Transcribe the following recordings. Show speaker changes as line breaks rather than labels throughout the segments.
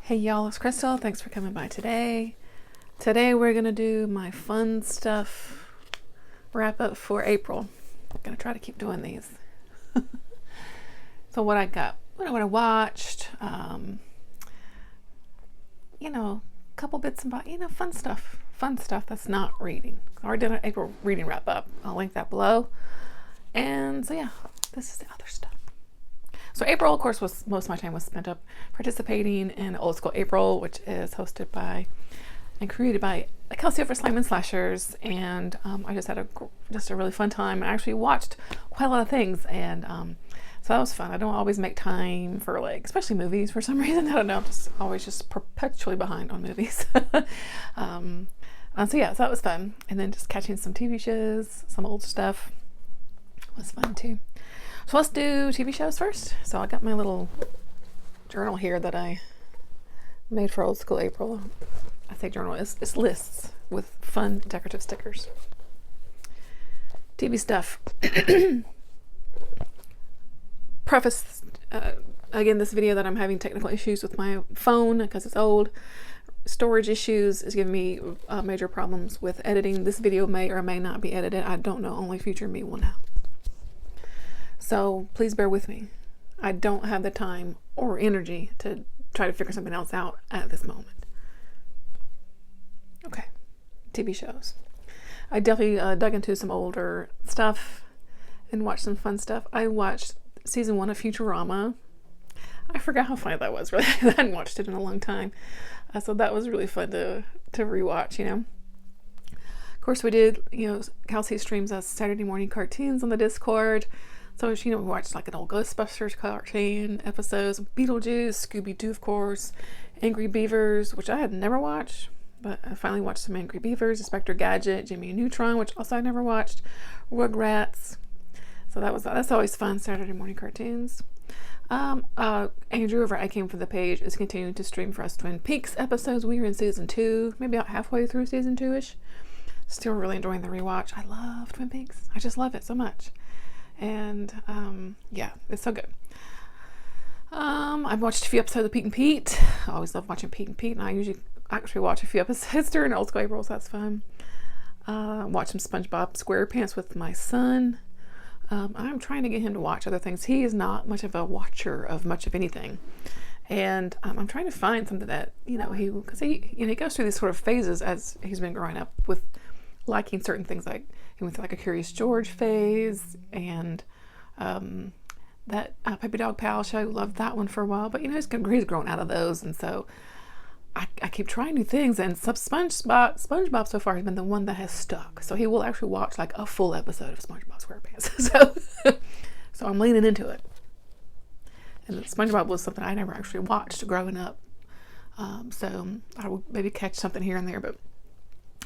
Hey y'all, it's Crystal. Thanks for coming by today. Today we're going to do my fun stuff wrap up for April. I'm going to try to keep doing these. So what I got, what I watched, a couple bits about, fun stuff that's not reading. I already did an April reading wrap up. I'll link that below. And so yeah, this is the other stuff. So April, of course, was most of my time was spent up participating in Old School April, which is hosted by and created by Kelsey over Slime and Slashers, and I just had a really fun time. I actually watched quite a lot of things, and so that was fun. I don't always make time for especially movies for some reason. I don't know, I'm just always perpetually behind on movies. So that was fun, and then just catching some TV shows, some old stuff was fun too. So let's do TV shows first. So I got my little journal here that I made for Old School April. I say journal, it's lists with fun decorative stickers. TV stuff. Preface, again, this video that I'm having technical issues with my phone because it's old. Storage issues is giving me major problems with editing. This video may or may not be edited. I don't know. Only future me will know. So please bear with me. I don't have the time or energy to try to figure something else out at this moment. Okay, TV shows. I definitely dug into some older stuff and watched some fun stuff. I watched season 1 of Futurama. I forgot how funny that was, really. I hadn't watched it in a long time. So that was really fun to rewatch, Of course, we did, Kelsey streams us Saturday morning cartoons on the Discord. So, we watched an old Ghostbusters cartoon episodes, Beetlejuice, Scooby-Doo, of course, Angry Beavers, which I had never watched, but I finally watched some Angry Beavers, Inspector Gadget, Jimmy Neutron, which also I never watched, Rugrats. So that's always fun, Saturday morning cartoons. Andrew over I Came From the Page is continuing to stream for us Twin Peaks episodes. We are in season 2, maybe about halfway through season 2-ish. Still really enjoying the rewatch. I love Twin Peaks. I just love it so much. And it's so good. I've watched a few episodes of Pete and Pete. I always love watching Pete and Pete, and I usually actually watch a few episodes during Old School April, so that's fun. Watch some SpongeBob SquarePants with my son. I'm trying to get him to watch other things. He is not much of a watcher of much of anything, and I'm trying to find something that he goes through these sort of phases as he's been growing up with liking certain things. Like he went through a Curious George phase, and that Puppy Dog Pal show, loved that one for a while, but he's grown out of those, and so I keep trying new things, and SpongeBob so far has been the one that has stuck. So he will actually watch a full episode of SpongeBob SquarePants. So I'm leaning into it. And SpongeBob was something I never actually watched growing up. So I will maybe catch something here and there, but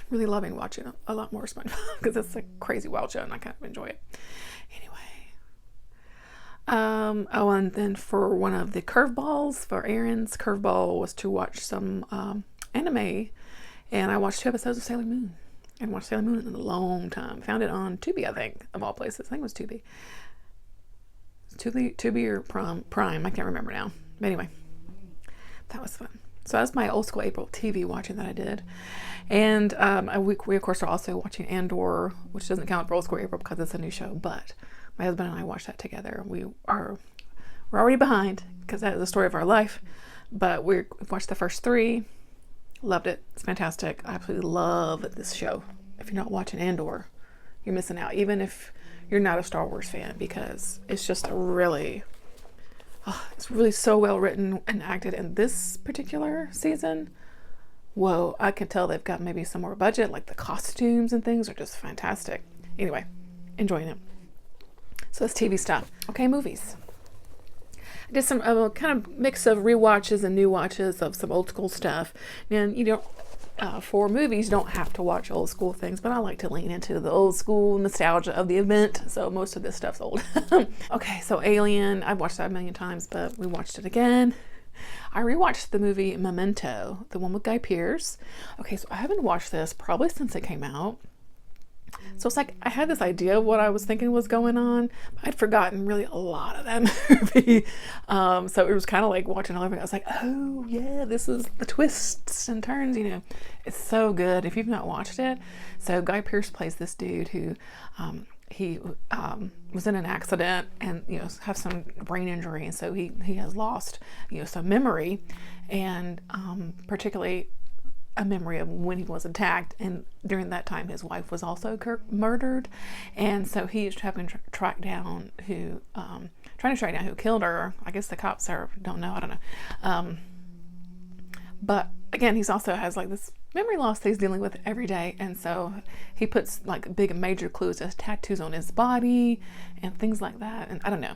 really loving watching a lot more SpongeBob because it's a crazy wild show and I kind of enjoy it. Anyway. And then for one of the curveballs, for Aaron's curveball was to watch some anime, and I watched 2 episodes of Sailor Moon. I hadn't watched Sailor Moon in a long time. Found it on Tubi, I think, of all places. I think it was Tubi. Tubi or Prime, I can't remember now. But anyway, that was fun. So that's my Old School April TV watching that I did. And we of course are also watching Andor, which doesn't count for Old School April because it's a new show, but my husband and I watched that together. We're already behind because that is the story of our life, but we've watched the first 3. Loved it. It's fantastic. I absolutely love this show. If you're not watching Andor, you're missing out, even if you're not a Star Wars fan, because it's just it's really so well written and acted. In this particular season, whoa, I can tell they've got maybe some more budget, like the costumes and things are just fantastic. Anyway, enjoying it. So that's TV stuff. Okay, movies. I did some kind of mix of rewatches and new watches of some old school stuff. And for movies, you don't have to watch old school things, but I like to lean into the old school nostalgia of the event. So most of this stuff's old. Okay, so Alien, I've watched that a million times, but we watched it again. I rewatched the movie Memento, the one with Guy Pearce. Okay, so I haven't watched this probably since it came out. So it's like I had this idea of what I was thinking was going on, but I'd forgotten really a lot of that movie. So it was kind of like watching all of it. I was like, oh yeah, this is the twists and turns, you know. It's so good if you've not watched it. So Guy Pearce plays this dude who he was in an accident and, you know, have some brain injury, and so he has lost, you know, some memory, and particularly a memory of when he was attacked, and during that time his wife was also murdered, and so he is trying to track down who killed her. I guess the cops don't know. I don't know. But again, he's also has like this memory loss that he's dealing with every day, and so he puts like big major clues as tattoos on his body and things like that. And I don't know.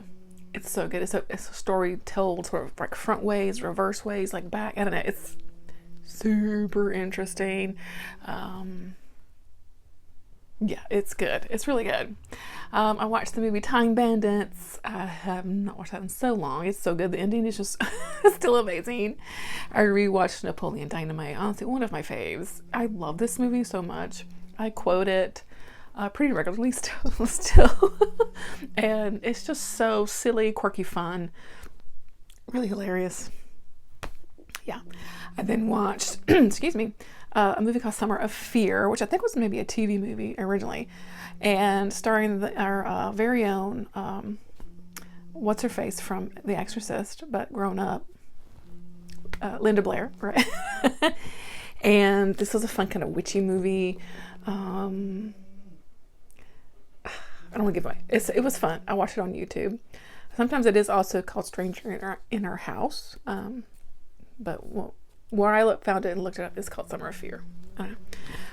It's so good. It's a story told sort of like front ways, reverse ways, like back. I don't know. It's super interesting. Yeah, it's good. It's really good. I watched the movie Time Bandits. I have not watched that in so long. It's so good. The ending is just still amazing. I rewatched Napoleon Dynamite. Honestly, one of my faves. I love this movie so much. I quote it pretty regularly still. And it's just so silly, quirky, fun. Really hilarious. Yeah. I then watched, excuse me, a movie called Summer of Fear, which I think was maybe a TV movie originally, and starring our very own, what's her face from The Exorcist, but grown up, Linda Blair, right? And this was a fun kind of witchy movie. I don't want to give away. It was fun. I watched it on YouTube. Sometimes it is also called Stranger in Our House, but where I found it and looked it up, it's called Summer of Fear.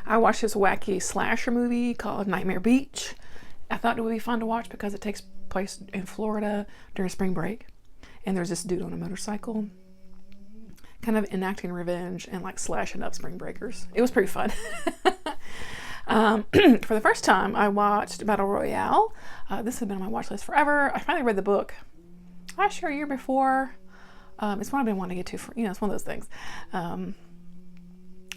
I watched this wacky slasher movie called Nightmare Beach. I thought it would be fun to watch because it takes place in Florida during spring break, and there's this dude on a motorcycle kind of enacting revenge and like slashing up spring breakers. It was pretty fun. For the first time, I watched Battle Royale. This has been on my watch list forever. I finally read the book last year, a year before. It's one I've been wanting to get to for, you know, it's one of those things. And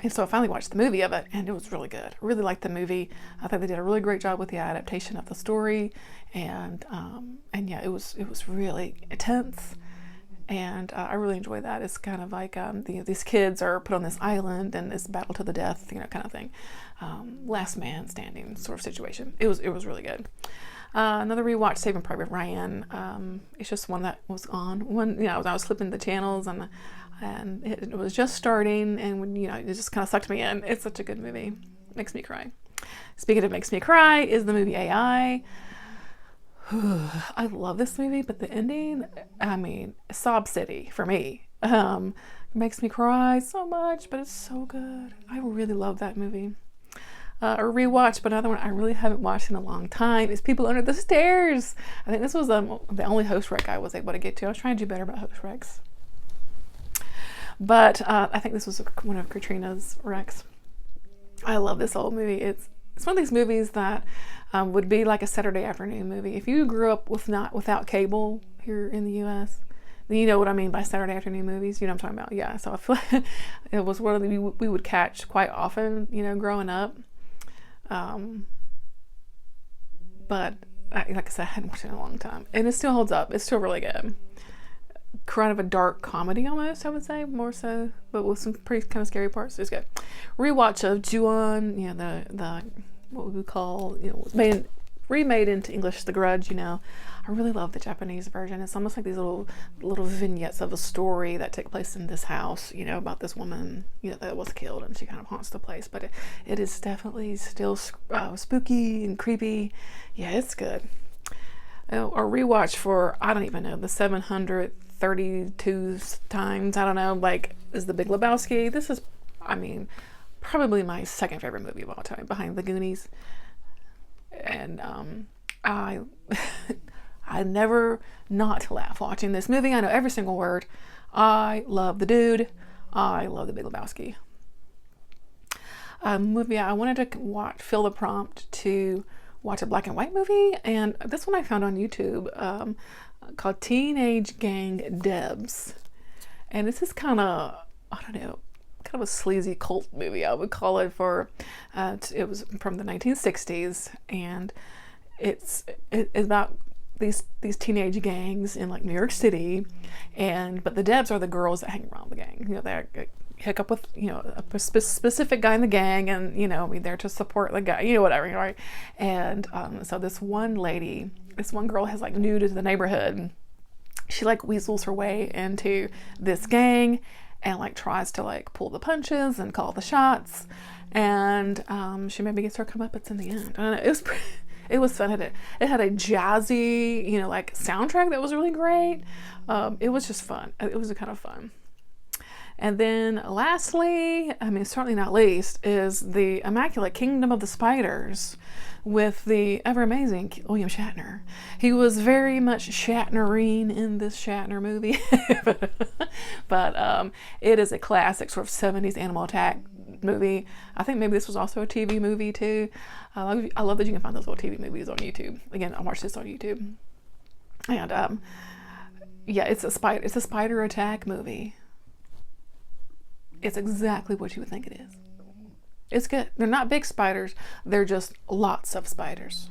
so I finally watched the movie of it, and it was really good. I really liked the movie. I thought they did a really great job with the adaptation of the story, and yeah, it was really intense, and I really enjoyed that. It's kind of like these kids are put on this island, and it's battle to the death, you know, kind of thing, last man standing sort of situation. It was really good. Another rewatch, Saving Private Ryan. It's just one that was on. I was flipping the channels, and it was just starting, and you know, it just kind of sucked me in. It's such a good movie. Makes me cry. Speaking of makes me cry, is the movie AI. I love this movie, but the ending, I mean, Sob City for me. Makes me cry so much, but it's so good. I really love that movie. A rewatch, but another one I really haven't watched in a long time is People Under the Stairs. I think this was the only host wreck I was able to get to. I was trying to do better about host wrecks, but I think this was one of Katrina's wrecks. I love this old movie. It's one of these movies that would be like a Saturday afternoon movie. If you grew up without cable here in the U.S., then you know what I mean by Saturday afternoon movies. You know what I'm talking about? Yeah. So I feel like it was one of the we would catch quite often, you know, growing up. But like I said, I hadn't watched it in a long time, and it still holds up. It's still really good. Kind of a dark comedy almost, I would say, more so, but with some pretty kind of scary parts. It's good. Rewatch of Ju-on, you know, the what we would call, you know, was remade into English, The Grudge. You know, I really love the Japanese version. It's almost like these little vignettes of a story that take place in this house, you know, about this woman, you know, that was killed, and she kind of haunts the place. But it is definitely still spooky and creepy. Yeah, it's good. A rewatch for, I don't even know, the 732 times, I don't know, like, is The Big Lebowski. This is, I mean, probably my second favorite movie of all time, behind The Goonies. And I never not laugh watching this movie. I know every single word. I love the dude. I love The Big Lebowski. Movie I wanted to fill the prompt to watch a black and white movie, and this one I found on YouTube, called Teenage Gang Debs. And this is kind of, I don't know, kind of a sleazy cult movie, I would call it. It was from the 1960s, and it's about these teenage gangs in like New York City, but the Debs are the girls that hang around the gang. They hook up with a specific guy in the gang, and be there to support the guy, whatever, right? And so this one girl has like new to the neighborhood. She like weasels her way into this gang and like tries to like pull the punches and call the shots, and she maybe gets her comeuppance in the end. I don't know, it was fun. It had a jazzy, like soundtrack that was really great. It was just fun. It was kind of fun. And then lastly, certainly not least, is the Immaculate Kingdom of the Spiders with the ever amazing William Shatner. He was very much Shatnerine in this Shatner movie. but it is a classic sort of 70s animal attack movie. I think maybe this was also a TV movie too. I love that you can find those little TV movies on YouTube. Again, I watched this on YouTube. And it's a spider attack movie. It's exactly what you would think it is. It's good. They're not big spiders. They're just lots of spiders.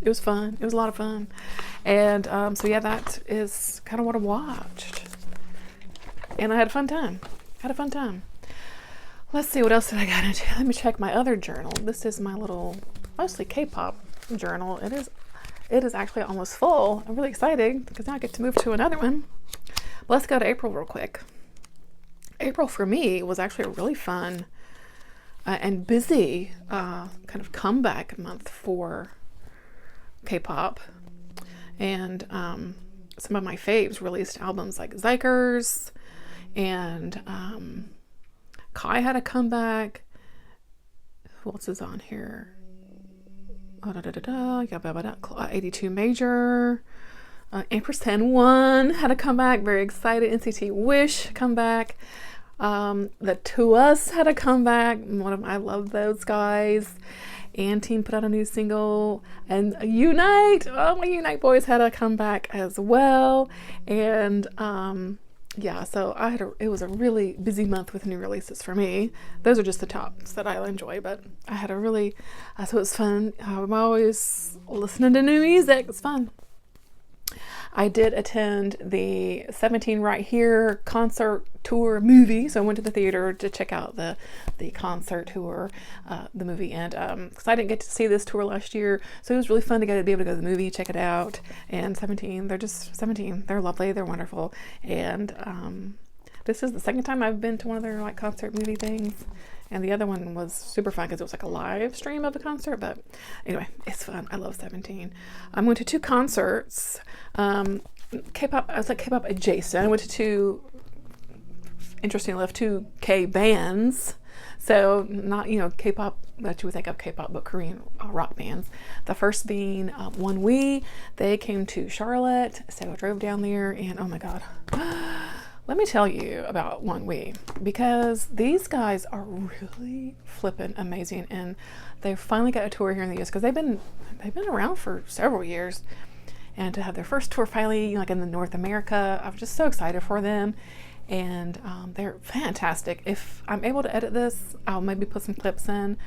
It was fun. It was a lot of fun. And that is kind of what I watched. And I had a fun time. Let's see, what else did I got into? Let me check my other journal. This is my little, mostly K-pop journal. It is actually almost full. I'm really excited because now I get to move to another one. Let's go to April real quick. April for me was actually a really fun and busy kind of comeback month for K-pop. And some of my faves released albums like Zykers, and Kai had a comeback. Who else is on here? 82 Major. Ampersand 1 had a comeback. Very excited. NCT Wish comeback. The To Us had a comeback. I love those guys. And Team put out a new single. And Unite. Oh, my Unite boys had a comeback as well. And so it was a really busy month with new releases for me. Those are just the tops that I enjoy, but I had a really, so it was fun. I'm always listening to new music. It's fun. I did attend the 17 Right Here concert tour movie. So I went to the theater to check out the concert tour, the movie. And because I didn't get to see this tour last year, so it was really fun to be able to go to the movie, check it out. And 17, they're just 17. They're lovely. They're wonderful. And this is the second time I've been to one of their like concert movie things. And the other one was super fun because it was like a live stream of the concert. But anyway, it's fun. I love 17. I went to 2 concerts. K-pop, I was like K-pop adjacent. I went to 2, interestingly enough, 2 K bands. So not, K-pop that you would think of K-pop, but Korean rock bands. The first being One We. They came to Charlotte. So I drove down there and oh my God. Let me tell you about One We, because these guys are really flippin' amazing, and they finally got a tour here in the US because they've been around for several years, and to have their first tour finally like in the North America, I was just so excited for them, and they're fantastic. If I'm able to edit this, I'll maybe put some clips in.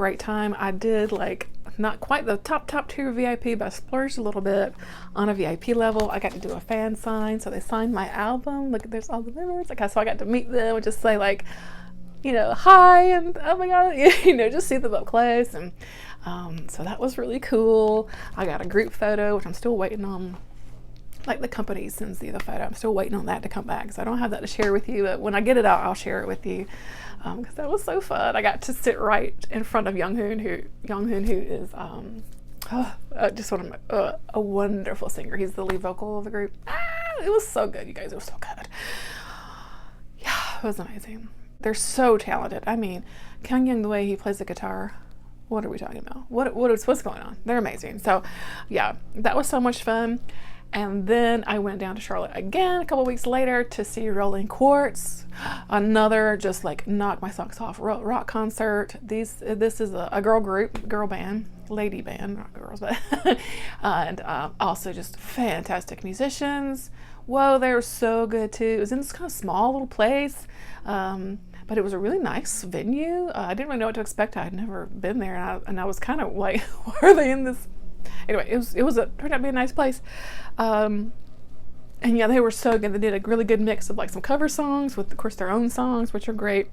great time. I did like not quite the top tier VIP, but I splurged a little bit on a VIP level. I got to do a fan sign, so they signed my album. Look, there's all the members. Okay, so I got to meet them and just say like, you know, hi, and oh my god, you know, just see them up close. And so that was really cool. I got a group photo, which I'm still waiting on. Like the company sends the other photo, I'm still waiting on that to come back, so I don't have that to share with you, but when I get it out, I'll share it with you, because that was so fun. I got to sit right in front of Younghoon, who is just one of my, a wonderful singer. He's the lead vocal of the group. It was so good, you guys. It was so good. Yeah, it was amazing. They're so talented. I mean, Kyung Young, the way he plays the guitar, what are we talking about? What's going on? They're amazing. So yeah, that was so much fun. And then I went down to Charlotte again a couple weeks later to see Rolling Quartz, another just like knock my socks off rock concert. This is a girl band, lady band, not girls, but and also just fantastic musicians. Whoa, they were so good too. It was in this kind of small little place, but it was a really nice venue. I didn't really know what to expect. I had never been there, and I was kind of like, why are they in this? Anyway, turned out to be a nice place. And yeah, they were so good. They did a really good mix of like some cover songs with, of course, their own songs, which are great.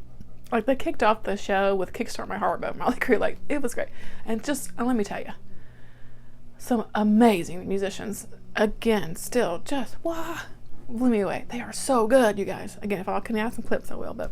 Like they kicked off the show with "Kickstart My Heart" by Molly Crew. Like it was great. And just let me tell you, some amazing musicians. Again, still just wow, blew me away. They are so good, you guys. Again, if I can add some clips, I will. But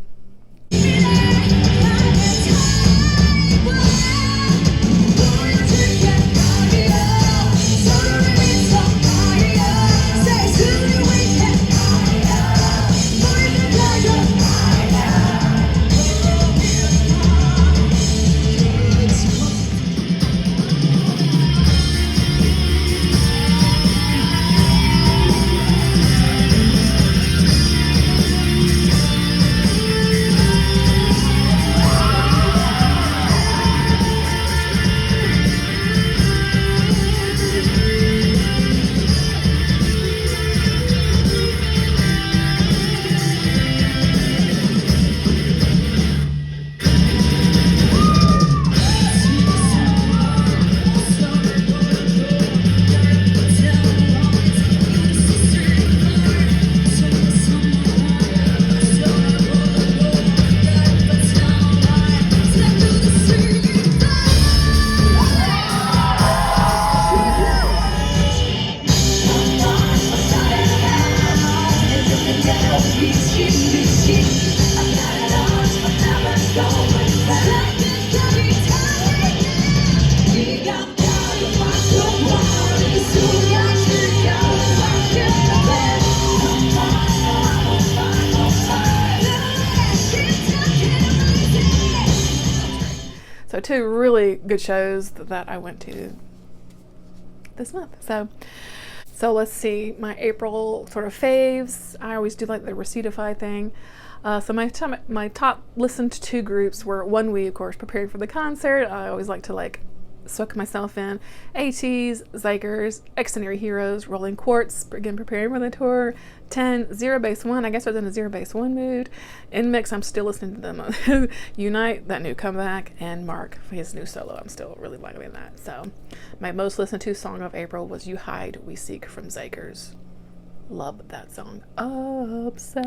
so two really good shows that I went to this month. So let's see, my April sort of faves. I always do like the Recitify thing. So my top listened to groups were One We, of course, preparing for the concert. I always like to like soak myself in. ATEEZ, Zykers, Extraordinary Heroes, Rolling Quartz, again preparing for the tour. 10, Zero Base One, I guess I was in a Zero Base One mood. NMIXX, I'm still listening to them. Unite, that new comeback, and Mark for his new solo. I'm still really liking that. So my most listened to song of April was You Hide, We Seek from Zykers. Love that song. Obsessed.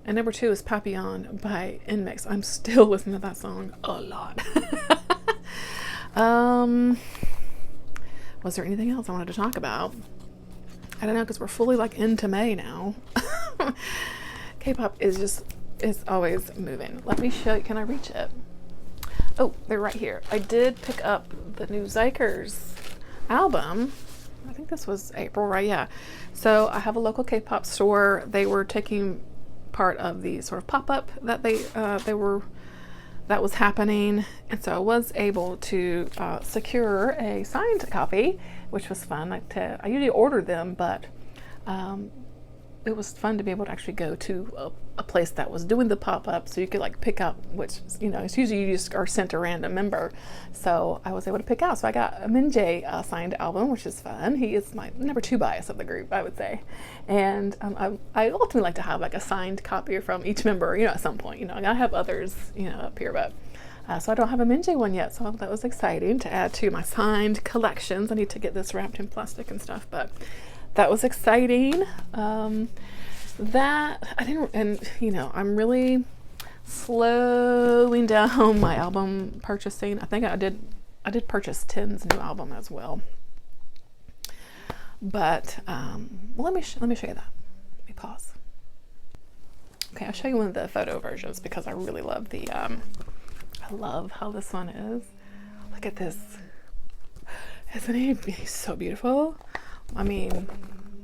And number 2 is Papillon by NMIXX. I'm still listening to that song a lot. Was there anything else I wanted to talk about? I don't know, because we're fully like into May now. K-pop is always moving. Let me show you. Can I reach it? Oh, they're right here. I did pick up the new Zykers album. I think this was April, right? Yeah. So I have a local K-pop store. They were taking part of the sort of pop-up that that was happening, and so I was able to secure a signed copy, which was fun. I usually order them, but it was fun to be able to actually go to a place that was doing the pop-up, so you could like pick up, which, you know, it's usually you just are sent a random member, so I was able to pick out. So I got a Minjae signed album, which is fun. He is my number 2 bias of the group, I would say, and I ultimately like to have like a signed copy from each member, you know, at some point. You know, I have others, you know, up here, but so I don't have a Minjae one yet, so that was exciting to add to my signed collections. I need to get this wrapped in plastic and stuff, but that was exciting. That I didn't, and you know, I'm really slowing down my album purchasing. I think I did purchase Tin's new album as well, but well, let me show you that. Let me pause. Okay, I'll show you one of the photo versions because I really love the I love how this one is. Look at this. Isn't he? He's so beautiful. I mean,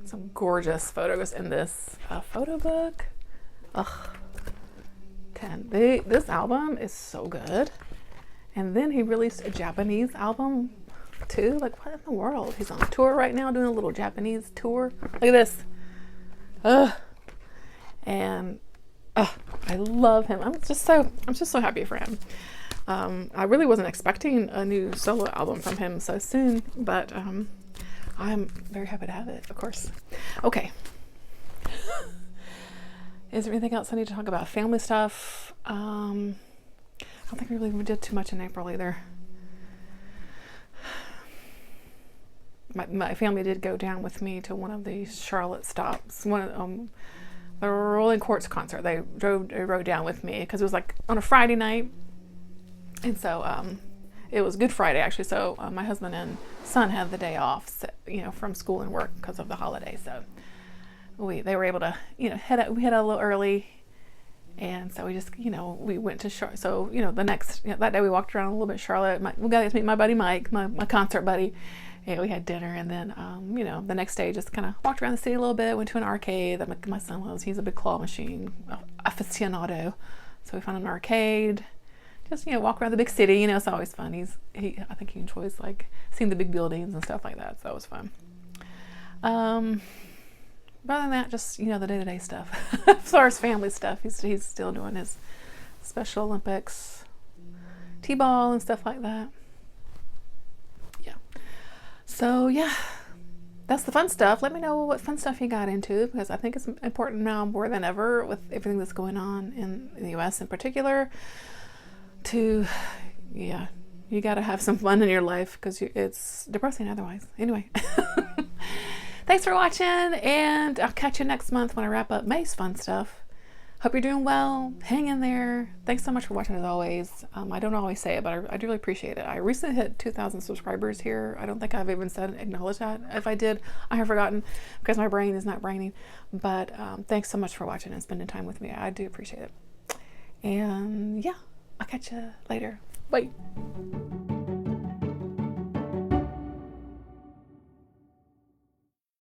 some gorgeous photos in this photo book. Ugh. This album is so good. And then he released a Japanese album too. Like, what in the world? He's on tour right now doing a little Japanese tour. Look at this. Ugh. And I love him. I'm just so happy for him. I really wasn't expecting a new solo album from him so soon, but I'm very happy to have it, of course. Okay. Is there anything else I need to talk about? Family stuff. I don't think we really did too much in April either. My family did go down with me to one of the Charlotte stops. One of the Rolling Quartz concert. They rode down with me because it was like on a Friday night, and so it was Good Friday actually. So my husband and son had the day off, you know, from school and work because of the holiday. So they were able to, you know, head out. We head out a little early, and so we just, you know, we went to Charlotte. So, you know, that day we walked around a little bit. Charlotte. We got to meet my buddy Mike, my concert buddy. And we had dinner, and then, you know, the next day just kind of walked around the city a little bit, went to an arcade that my son loves. He's a big claw machine aficionado. So we found an arcade, just, you know, walk around the big city. You know, it's always fun. I think he enjoys, like, seeing the big buildings and stuff like that. So it was fun. Other than that, just, you know, the day-to-day stuff. As far as family stuff, he's still doing his Special Olympics, T-ball and stuff like that. So yeah, that's the fun stuff. Let me know what fun stuff you got into, because I think it's important now more than ever with everything that's going on in the US in particular to, yeah, you got to have some fun in your life because it's depressing otherwise. Anyway, thanks for watching, and I'll catch you next month when I wrap up May's fun stuff. Hope you're doing well. Hang in there. Thanks so much for watching as always. I don't always say it, but I do really appreciate it. I recently hit 2,000 subscribers here. I don't think I've even acknowledged that. If I did, I have forgotten because my brain is not braining. But thanks so much for watching and spending time with me. I do appreciate it. And yeah, I'll catch you later. Bye.